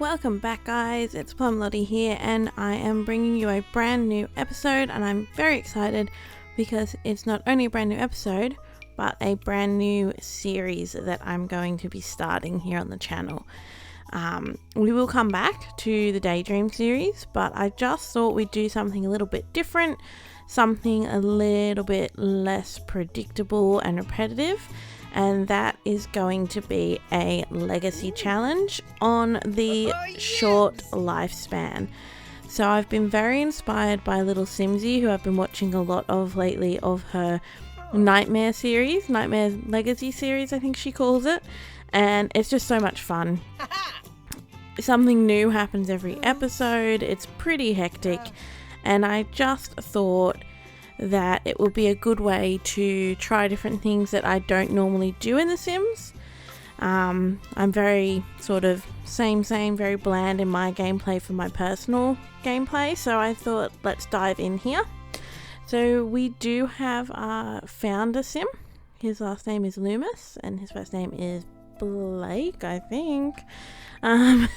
Welcome back, guys. It's Plum Lottie here, and I am bringing you a brand new episode, and I'm very excited because it's not only a brand new episode but a brand new series that I'm going to be starting here on the channel. We will come back to the Daydream series, but I just thought we'd do something a little bit different, something a little bit less predictable and repetitive, and that is going to be a legacy challenge on the short lifespan. So I've been very inspired by little Simsy, who I've been watching a lot of lately, of her Nightmare series, Nightmare Legacy series I think she calls it, and it's just so much fun. Something new happens every episode, it's pretty hectic, and I just thought that it would be a good way to try different things that I don't normally do in The Sims. I'm very sort of same, very bland in my gameplay for my personal gameplay, so I thought let's dive in here. So we do have our founder Sim. His last name is Loomis and his first name is Blake, I think. And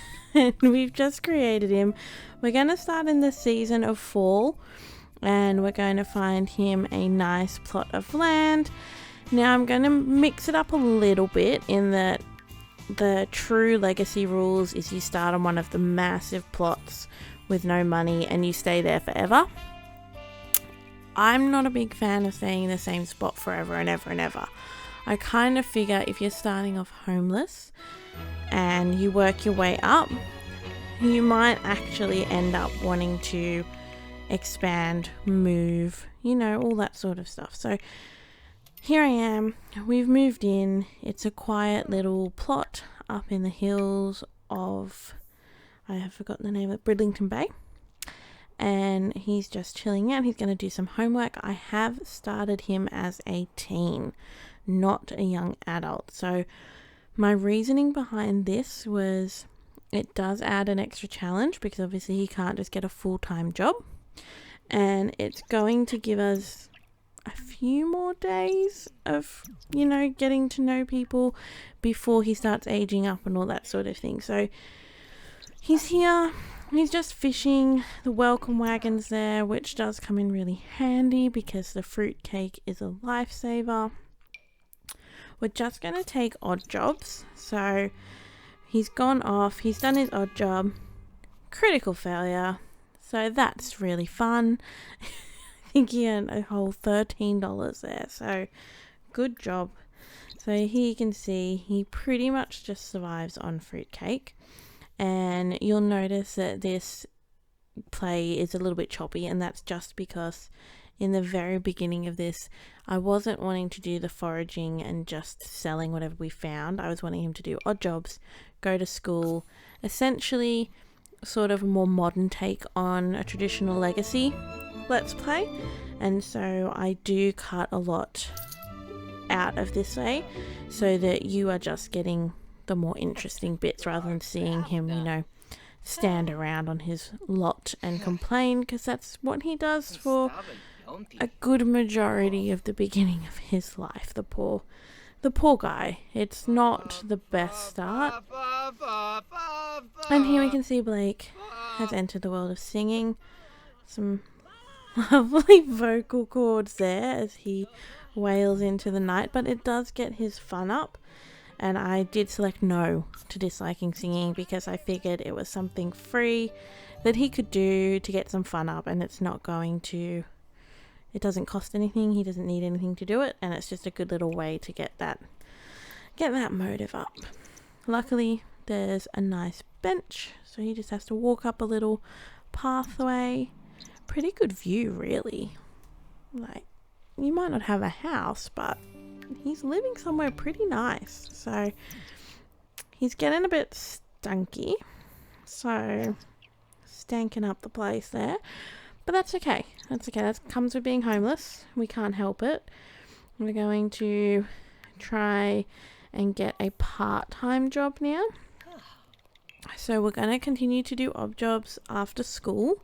we've just created him. We're going to start in the season of fall, and we're going to find him a nice plot of land. Now I'm going to mix it up a little bit in that the true legacy rules is you start on one of the massive plots with no money and you stay there forever. I'm not a big fan of staying in the same spot forever and ever and ever. I kind of figure if you're starting off homeless and you work your way up, you might actually end up wanting to expand, move, all that sort of stuff. So here I am, we've moved in. It's a quiet little plot up in the hills of, I have forgotten the name of it, Brindleton Bay. And he's just chilling out. He's going to do some homework. I have started him as a teen, not a young adult. So my reasoning behind this was it does add an extra challenge because obviously he can't just get a full-time job. And it's going to give us a few more days of, getting to know people before he starts aging up and all that sort of thing. So he's here. He's just fishing. The welcome wagon's there, which does come in really handy because the fruit cake is a lifesaver. We're just going to take odd jobs. So he's gone off. He's done his odd job. Critical failure. So that's really fun. I think he earned a whole $13 there. So good job. So here you can see he pretty much just survives on fruit cake. And you'll notice that this play is a little bit choppy, and that's just because in the very beginning of this, I wasn't wanting to do the foraging and just selling whatever we found. I was wanting him to do odd jobs, go to school, essentially sort of a more modern take on a traditional legacy let's play. And so I do cut a lot out of this way so that you are just getting the more interesting bits rather than seeing him, stand around on his lot and complain, because that's what he does for a good majority of the beginning of his life. The poor guy. It's not the best start. And here we can see Blake has entered the world of singing. Some lovely vocal cords there as he wails into the night, but it does get his fun up. And I did select no to disliking singing because I figured it was something free that he could do to get some fun up, and it doesn't cost anything, he doesn't need anything to do it, and it's just a good little way to get that motive up. Luckily there's a nice bench, so he just has to walk up a little pathway. Pretty good view, really. Like, you might not have a house, but he's living somewhere pretty nice. So he's getting a bit stunky, so stanking up the place there, but that's okay. That comes with being homeless. We can't help it. We're going to try and get a part-time job now. So we're going to continue to do odd jobs after school,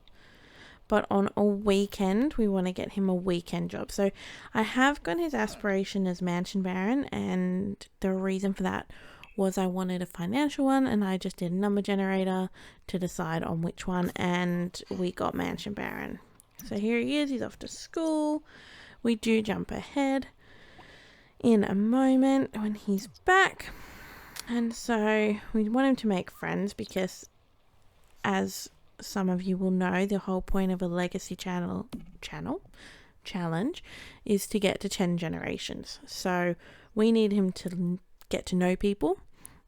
but on a weekend we want to get him a weekend job. So I have got his aspiration as Mansion Baron, and the reason for that was I wanted a financial one, and I just did a number generator to decide on which one, and we got Mansion Baron. So here he is, he's off to school. We do jump ahead in a moment when he's back. And so we want him to make friends because, as some of you will know, the whole point of a legacy challenge is to get to 10 generations. So we need him to get to know people.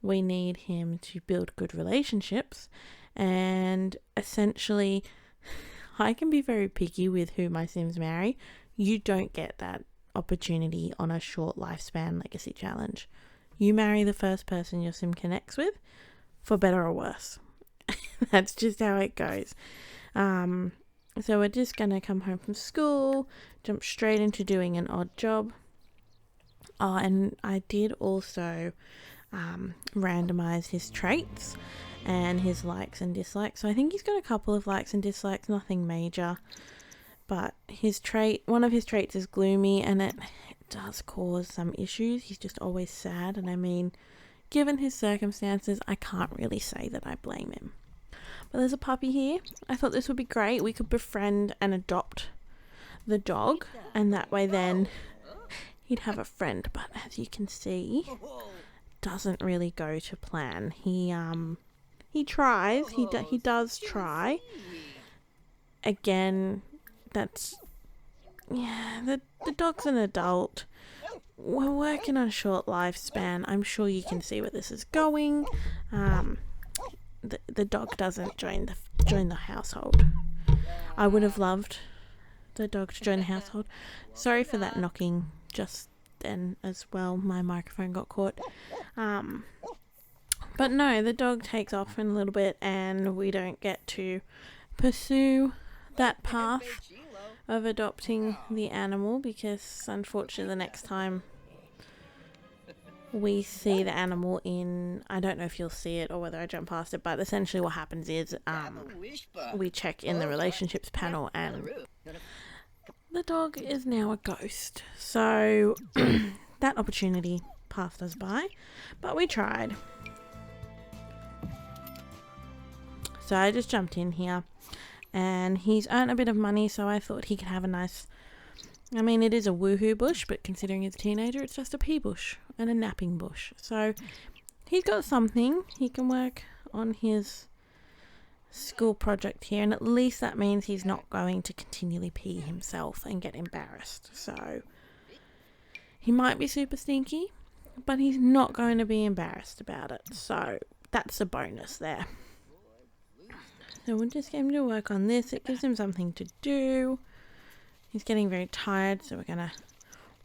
We need him to build good relationships. And essentially, I can be very picky with who my Sims marry. You don't get that opportunity on a short lifespan legacy challenge. You marry the first person your Sim connects with, for better or worse. That's just how it goes. So we're just going to come home from school, jump straight into doing an odd job. And I did also randomize his traits and his likes and dislikes. So I think he's got a couple of likes and dislikes, nothing major. But one of his traits is gloomy, and it does cause some issues. He's just always sad, and I mean, given his circumstances, I can't really say that I blame him. But there's a puppy here. I thought this would be great. We could befriend and adopt the dog, and that way then he'd have a friend. But as you can see, doesn't really go to plan. He tries. He does try. Again, the dog's an adult. We're working on a short lifespan. I'm sure you can see where this is going. The dog doesn't join the household. I would have loved the dog to join the household. Sorry for that knocking just then as well. My microphone got caught. But no, the dog takes off in a little bit, and we don't get to pursue that path of adopting the animal, because unfortunately the next time we see the animal I don't know if you'll see it or whether I jump past it, but essentially what happens is we check in the relationships panel, and the dog is now a ghost. So that opportunity passed us by, but we tried. So I just jumped in here, and he's earned a bit of money, so I thought he could have a nice... I mean, it is a woohoo bush, but considering he's a teenager, it's just a pea bush and a napping bush. So he's got something. He can work on his school project here, and at least that means he's not going to continually pee himself and get embarrassed. So he might be super stinky, but he's not going to be embarrassed about it. So that's a bonus there. So we'll just get him to work on this. It gives him something to do. He's getting very tired, so we're going to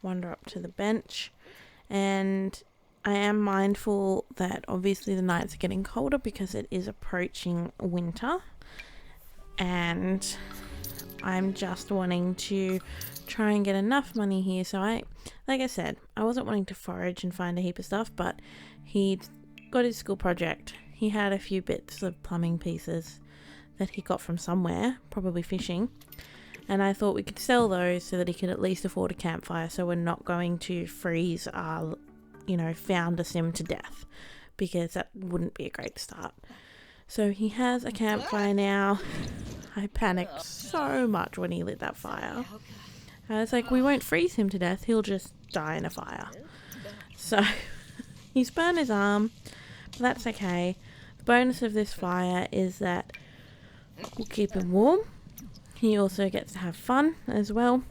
wander up to the bench. And I am mindful that obviously the nights are getting colder because it is approaching winter. And I'm just wanting to try and get enough money here. So like I said, I wasn't wanting to forage and find a heap of stuff, but he'd got his school project. He had a few bits of plumbing pieces that he got from somewhere, probably fishing, and I thought we could sell those so that he could at least afford a campfire, so we're not going to freeze our, founder sim to death, because that wouldn't be a great start. So he has a campfire now. I panicked so much when he lit that fire. I was like, we won't freeze him to death, he'll just die in a fire. So he's burned his arm, but that's okay. The bonus of this fire is that we'll keep him warm. He also gets to have fun as well.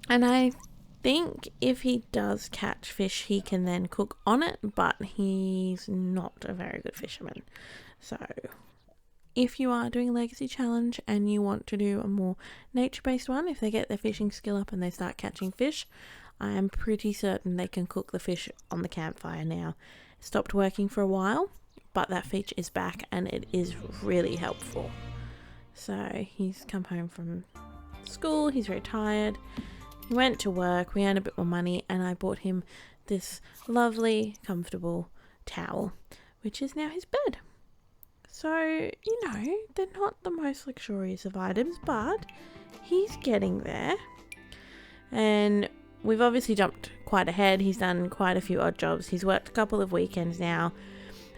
And I think if he does catch fish, he can then cook on it, but he's not a very good fisherman. So if you are doing a legacy challenge and you want to do a more nature-based one, if they get their fishing skill up and they start catching fish, I am pretty certain they can cook the fish on the campfire now. It stopped working for a while, but that feature is back and it is really helpful. So he's come home from school, he's very tired, he went to work, we earned a bit more money, and I bought him this lovely, comfortable towel, which is now his bed. So, they're not the most luxurious of items, but he's getting there. And we've obviously jumped quite ahead. He's done quite a few odd jobs. He's worked a couple of weekends now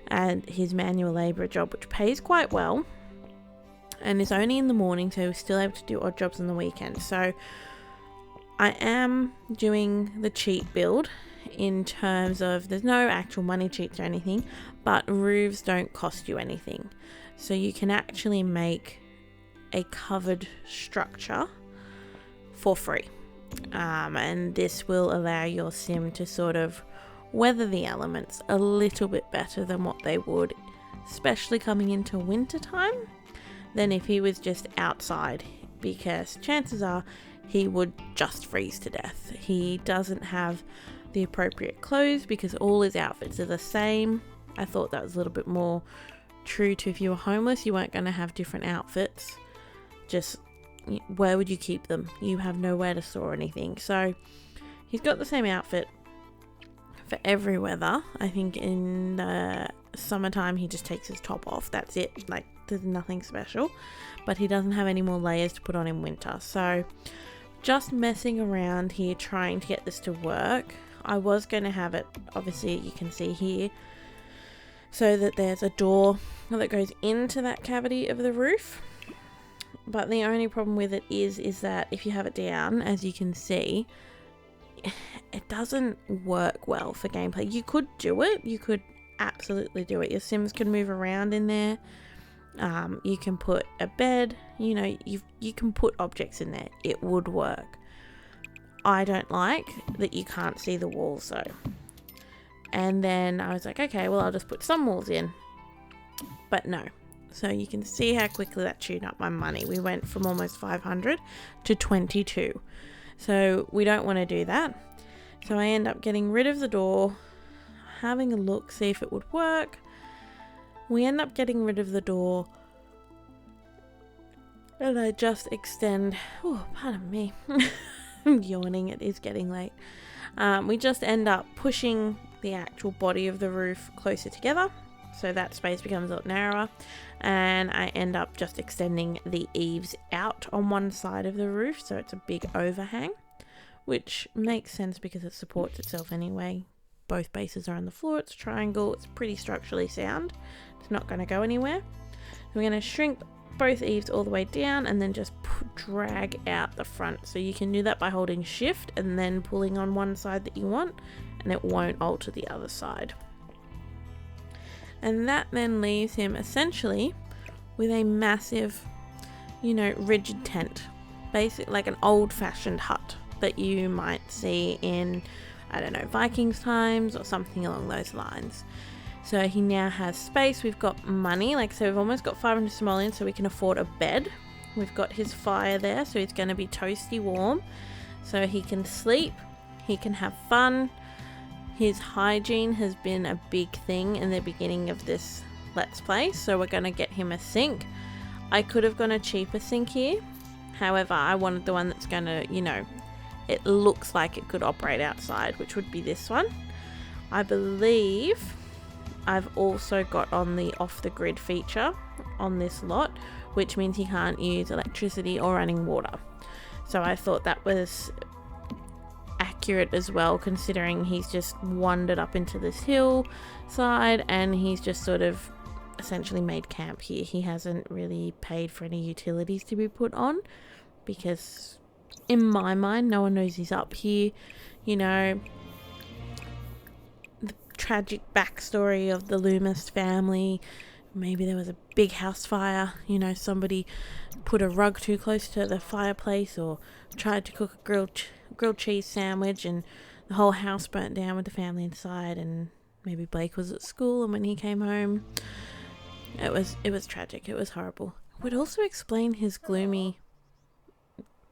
and his manual labourer job, which pays quite well, and is only in the morning, so we're still able to do odd jobs on the weekend. So I am doing the cheat build in terms of there's no actual money cheats or anything, but roofs don't cost you anything. So you can actually make a covered structure for free. And this will allow your sim to sort of weather the elements a little bit better than what they would, especially coming into winter time, than if he was just outside, because chances are he would just freeze to death. He doesn't have the appropriate clothes because all his outfits are the same. I thought that was a little bit more true to if you were homeless, you weren't going to have different outfits. Just where would you keep them? You have nowhere to store anything. So he's got the same outfit for every weather. I think in the summertime he just takes his top off. That's it. Like, there's nothing special. But he doesn't have any more layers to put on in winter. So just messing around here trying to get this to work. I was going to have it, obviously you can see here, so that there's a door that goes into that cavity of the roof. But the only problem with it is that if you have it down, as you can see, it doesn't work well for gameplay. You could do it. You could absolutely do it. Your Sims can move around in there. You can put a bed. You know, you can put objects in there. It would work. I don't like that you can't see the walls though. And then I was like, okay, well, I'll just put some walls in. But no. So you can see how quickly that chewed up my money. We went from almost 500 to 22. So we don't want to do that. So I end up getting rid of the door, having a look, see if it would work. We end up getting rid of the door. And I just extend... Oh, pardon me. I'm yawning. It is getting late. We just end up pushing the actual body of the roof closer together. So that space becomes a lot narrower. And I end up just extending the eaves out on one side of the roof. So it's a big overhang. Which makes sense because it supports itself anyway. Both bases are on the floor. It's a triangle. It's pretty structurally sound. It's not going to go anywhere. We're going to shrink both eaves all the way down and then just drag out the front. So you can do that by holding shift and then pulling on one side that you want, and it won't alter the other side. And that then leaves him essentially with a massive, you know, rigid tent. Basically like an old-fashioned hut that you might see in, I don't know, Vikings times or something along those lines. So he now has space. We've got money, like, so we've almost got 500 simoleons so we can afford a bed. We've got his fire there, so he's going to be toasty warm. So he can sleep, he can have fun. His hygiene has been a big thing in the beginning of this Let's Play, so we're going to get him a sink. I could have gone a cheaper sink here. However, I wanted the one that's going to, you know, it looks like it could operate outside, which would be this one. I believe I've also got on the off-the-grid feature on this lot, which means he can't use electricity or running water. So I thought that was accurate as well, considering he's just wandered up into this hillside and he's just sort of essentially made camp here. He hasn't really paid for any utilities to be put on because in my mind no one knows he's up here. You know, the tragic backstory of the Loomis family, maybe there was a big house fire, you know, somebody put a rug too close to the fireplace or tried to cook a grilled cheese sandwich and the whole house burnt down with the family inside, and maybe Blake was at school and when he came home it was tragic. It was horrible. It would also explain his gloomy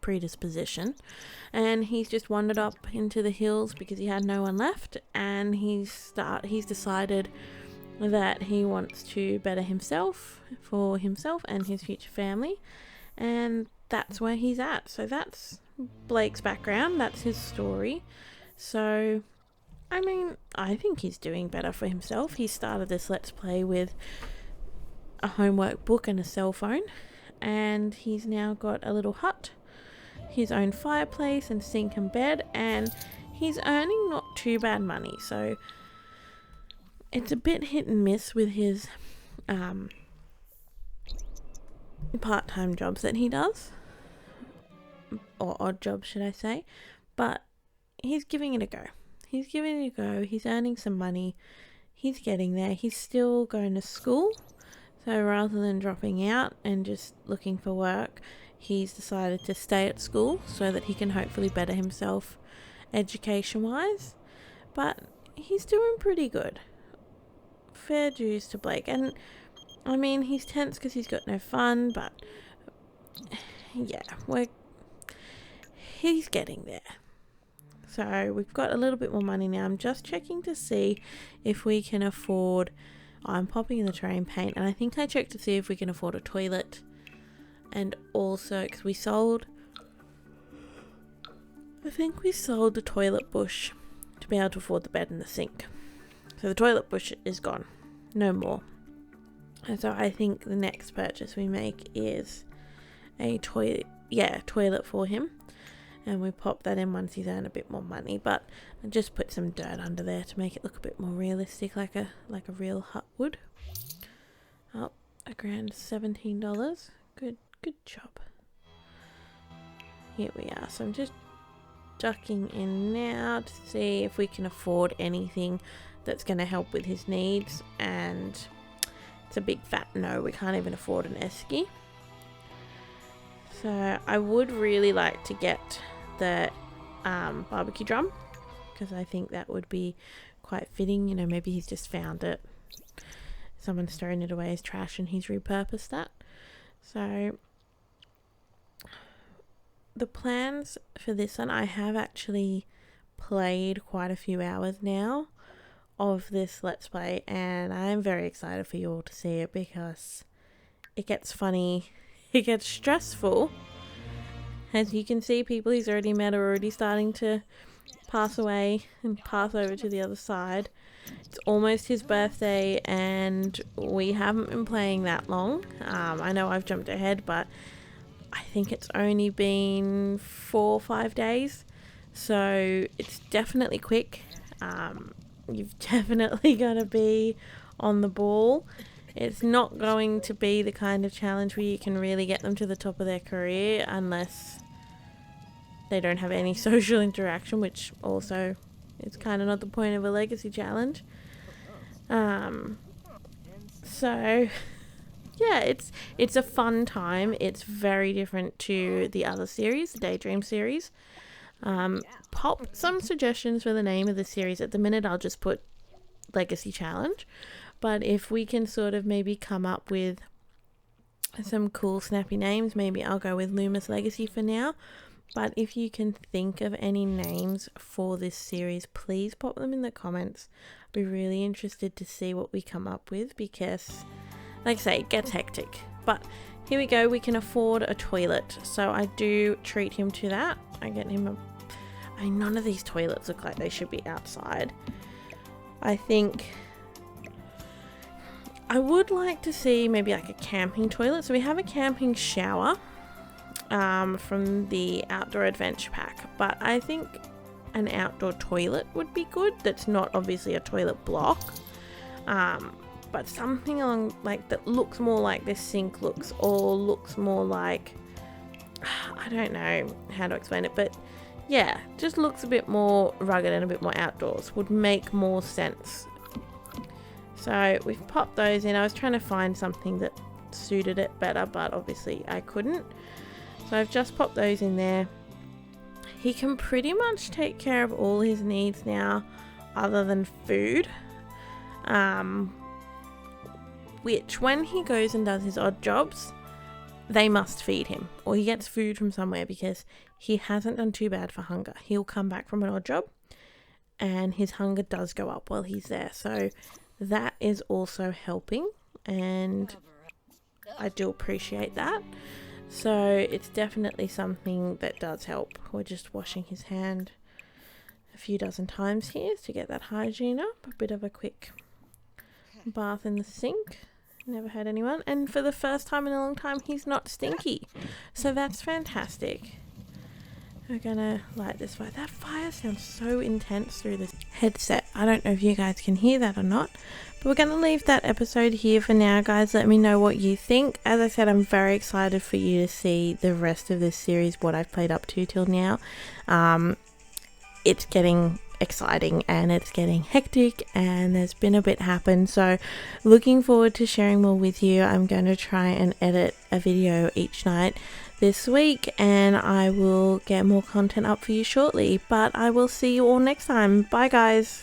predisposition, and he's just wandered up into the hills because he had no one left, and he's decided that he wants to better himself for himself and his future family, and that's where he's at. So that's Blake's background, that's his story. So I mean, I think he's doing better for himself. He started this Let's Play with a homework book and a cell phone, and he's now got a little hut. his own fireplace and sink and bed, and he's earning not too bad money. So it's a bit hit and miss with his part-time jobs that he does, or odd jobs should I say, but he's giving it a go. He's earning some money. He's getting there. He's still going to school. So rather than dropping out and just looking for work, he's decided to stay at school so that he can hopefully better himself education-wise. But he's doing pretty good. Fair dues to Blake. And I mean, he's tense because he's got no fun, but yeah, he's getting there. So we've got a little bit more money now. I'm just checking to see if we can afford... I'm popping in the tray and paint, and I think I checked to see if we can afford a toilet. And also, because I think we sold the toilet bush to be able to afford the bed and the sink. So the toilet bush is gone. No more. And so I think the next purchase we make is a toilet for him. And we pop that in once he's earned a bit more money. But I just put some dirt under there to make it look a bit more realistic, like a real hut would. Oh, $1,017. Good job. Here we are. So I'm just ducking in now to see if we can afford anything that's going to help with his needs. And it's a big fat no. We can't even afford an esky. So I would really like to get the barbecue drum, because I think that would be quite fitting. You know, maybe he's just found it, someone's thrown it away as trash and he's repurposed that. So the plans for this one, I have actually played quite a few hours now of this Let's Play, and I am very excited for you all to see it, because it gets funny, it gets stressful. As you can see, people he's already met are already starting to pass away and pass over to the other side. It's almost his birthday and we haven't been playing that long. I know I've jumped ahead, but I think it's only been 4 or 5 days. So it's definitely quick. You've definitely got to be on the ball. It's not going to be the kind of challenge where you can really get them to the top of their career unless they don't have any social interaction, which also is kind of not the point of a legacy challenge. So yeah, it's a fun time. It's very different to the other series, the Daydream series. Pop some suggestions for the name of the series. At the minute, I'll just put Legacy Challenge. But if we can sort of maybe come up with some cool snappy names, maybe I'll go with Loomis Legacy for now. But if you can think of any names for this series, please pop them in the comments. I'd be really interested to see what we come up with, because, like I say, it gets hectic. But here we go, we can afford a toilet. So I do treat him to that. I get him none of these toilets look like they should be outside. I think I would like to see maybe like a camping toilet. So we have a camping shower from the Outdoor Adventure Pack, but I think an outdoor toilet would be good. That's not obviously a toilet block, but something along like that looks more like this sink looks, or looks more like, I don't know how to explain it, but yeah, just looks a bit more rugged and a bit more outdoors. Would make more sense. So we've popped those in. I was trying to find something that suited it better, but obviously I couldn't. So I've just popped those in there. He can pretty much take care of all his needs now, other than food. Which, when he goes and does his odd jobs, they must feed him, or he gets food from somewhere, because he hasn't done too bad for hunger. He'll come back from an odd job and his hunger does go up while he's there. So that is also helping, and I do appreciate that. So it's definitely something that does help. We're just washing his hand a few dozen times here to get that hygiene up. A bit of a quick bath in the sink. Never had anyone. And for the first time in a long time, he's not stinky. So that's fantastic. We're gonna light this fire. That fire sounds so intense through this headset. I don't know if you guys can hear that or not. But we're gonna leave that episode here for now, guys. Let me know what you think. As I said, I'm very excited for you to see the rest of this series, what I've played up to till now. It's getting exciting and it's getting hectic, and there's been a bit happen, so looking forward to sharing more with you. I'm going to try and edit a video each night this week, and I will get more content up for you shortly, but I will see you all next time. Bye guys.